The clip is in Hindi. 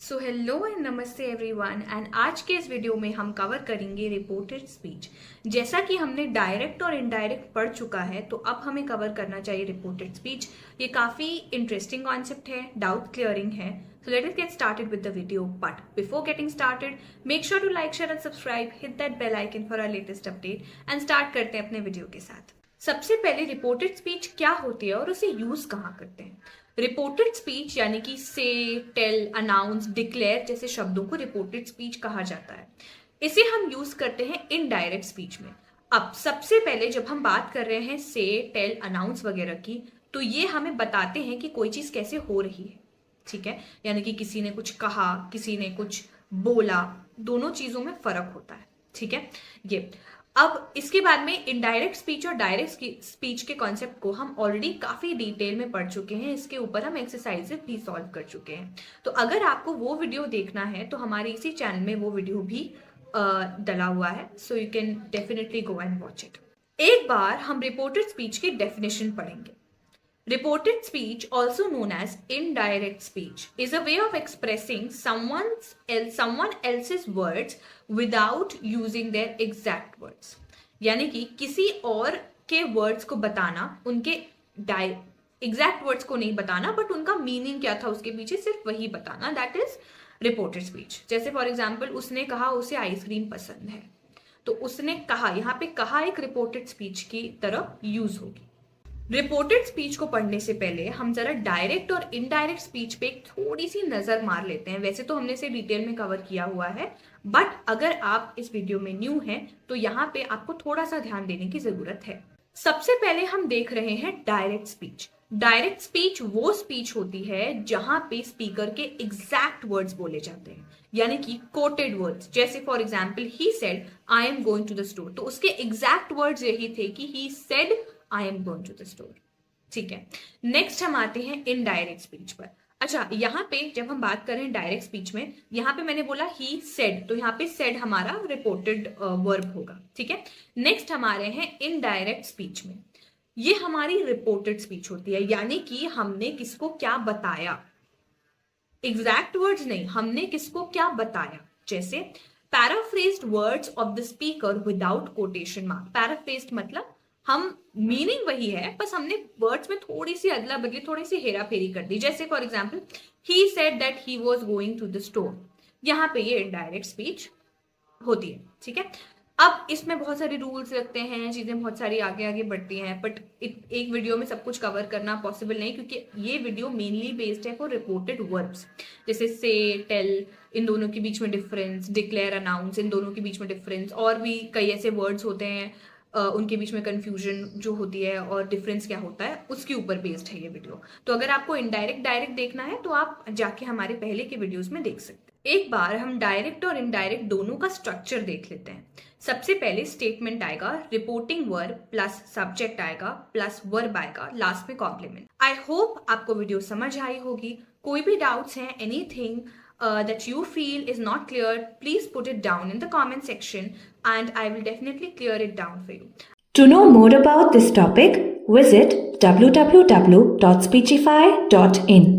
सो हेलो एंड नमस्ते एवरीवन एंड आज के इस वीडियो में हम कवर करेंगे रिपोर्टेड स्पीच। जैसा कि हमने डायरेक्ट और इनडायरेक्ट पढ़ चुका है तो अब हमें कवर करना चाहिए रिपोर्टेड स्पीच। ये काफ़ी इंटरेस्टिंग कॉन्सेप्ट है, डाउट क्लियरिंग है। So let us get started with the video. But before getting started, make sure to like, share and subscribe. Hit that bell icon for our latest update and start करते हैं अपने वीडियो के साथ। सबसे पहले रिपोर्टेड स्पीच क्या होती है और उसे यूज कहाँ करते हैं। रिपोर्टेड स्पीच यानी कि से, टेल, अनाउंस, डिक्लेयर जैसे शब्दों को रिपोर्टेड स्पीच कहा जाता है। इसे हम यूज करते हैं इनडायरेक्ट स्पीच में। अब सबसे पहले जब हम बात कर रहे हैं से, टेल, अनाउंस वगैरह की, तो ये हमें बताते हैं कि कोई चीज कैसे हो रही है। ठीक है, यानी कि किसी ने कुछ कहा, किसी ने कुछ बोला, दोनों चीजों में फर्क होता है। ठीक है, ये अब इसके बाद में इनडायरेक्ट स्पीच और डायरेक्ट स्पीच के कॉन्सेप्ट को हम ऑलरेडी काफी डिटेल में पढ़ चुके हैं। इसके ऊपर हम एक्सरसाइजेस भी सॉल्व कर चुके हैं। तो अगर आपको वो वीडियो देखना है तो हमारे इसी चैनल में वो वीडियो भी डला हुआ है, so you can definitely go and watch it. एक बार हम रिपोर्टेड स्पीच की डेफिनेशन पढ़ेंगे। Reported speech, also known as indirect speech, is a way of expressing someone else's words without using their exact words. यानी कि किसी और के वर्ड्स को बताना, उनके एग्जैक्ट वर्ड्स को नहीं बताना, बट उनका मीनिंग क्या था उसके पीछे सिर्फ वही बताना, दैट इज रिपोर्टेड स्पीच। जैसे फॉर एग्जाम्पल उसने कहा उसे आइसक्रीम पसंद है, तो उसने कहा, यहाँ पे कहा एक रिपोर्टेड स्पीच की तरह यूज होगी। रिपोर्टेड स्पीच को पढ़ने से पहले हम जरा डायरेक्ट और इनडायरेक्ट स्पीच पे एक थोड़ी सी नजर मार लेते हैं। वैसे तो हमने इसे डिटेल में कवर किया हुआ है, बट अगर आप इस वीडियो में न्यू हैं तो यहाँ पे आपको थोड़ा सा ध्यान देने की जरूरत है। सबसे पहले हम देख रहे हैं डायरेक्ट स्पीच। डायरेक्ट स्पीच वो स्पीच होती है जहां पे स्पीकर के एग्जैक्ट वर्ड्स बोले जाते हैं, यानी कि कोटेड वर्ड्स। जैसे for example he said I am going to the store, तो उसके एग्जैक्ट वर्ड्स यही थे कि he said I am going to the store। ठीक है, नेक्स्ट हम आते हैं इनडायरेक्ट स्पीच पर। अच्छा, यहाँ पे जब हम बात करें डायरेक्ट स्पीच में, यहाँ पे मैंने बोला he said, तो यहाँ पे said हमारा रिपोर्टेड वर्ब होगा। ठीक है, नेक्स्ट हमारे हैं इनडायरेक्ट स्पीच में। ये हमारी रिपोर्टेड स्पीच होती है, यानी कि हमने किसको क्या बताया, एग्जैक्ट वर्ड्स नहीं, हमने किसको क्या बताया। जैसे paraphrased words of the speaker without quotation mark. Paraphrased मतलब हम मीनिंग वही है, बस हमने वर्ड्स में थोड़ी सी अदला बदली, थोड़ी सी हेरा फेरी कर दी। जैसे for example he said that he was going to the store, यहाँ पे ये इनडायरेक्ट स्पीच होती है। ठीक है, अब इसमें बहुत सारे रूल्स लगते हैं, चीजें बहुत सारी आगे आगे बढ़ती हैं, बट एक वीडियो में सब कुछ कवर करना पॉसिबल नहीं, क्योंकि ये वीडियो मेनली बेस्ड है फॉर रिपोर्टेड वर्ब्स। जैसे से, टेल, इन दोनों के बीच में डिफरेंस, डिक्लेयर, अनाउंस, इन दोनों के बीच में डिफरेंस, और भी कई ऐसे वर्ड्स होते हैं उनके बीच में कंफ्यूजन जो होती है और डिफरेंस क्या होता है, उसके ऊपर बेस्ड है ये वीडियो। तो अगर आपको इनडायरेक्ट डायरेक्ट देखना है तो आप जाके हमारे पहले के वीडियोस में देख सकते हैं। एक बार हम डायरेक्ट और इनडायरेक्ट दोनों का स्ट्रक्चर देख लेते हैं। सबसे पहले स्टेटमेंट आएगा, रिपोर्टिंग वर्ब प्लस सब्जेक्ट आएगा प्लस वर्ब आएगा, लास्ट में कॉम्प्लीमेंट। आई होप आपको वीडियो समझ आई होगी। कोई भी डाउट्स हैं, anything that you feel is not clear, please put it down in the comment section and I will definitely clear it down for you. To know more about this topic, visit www.speechify.in.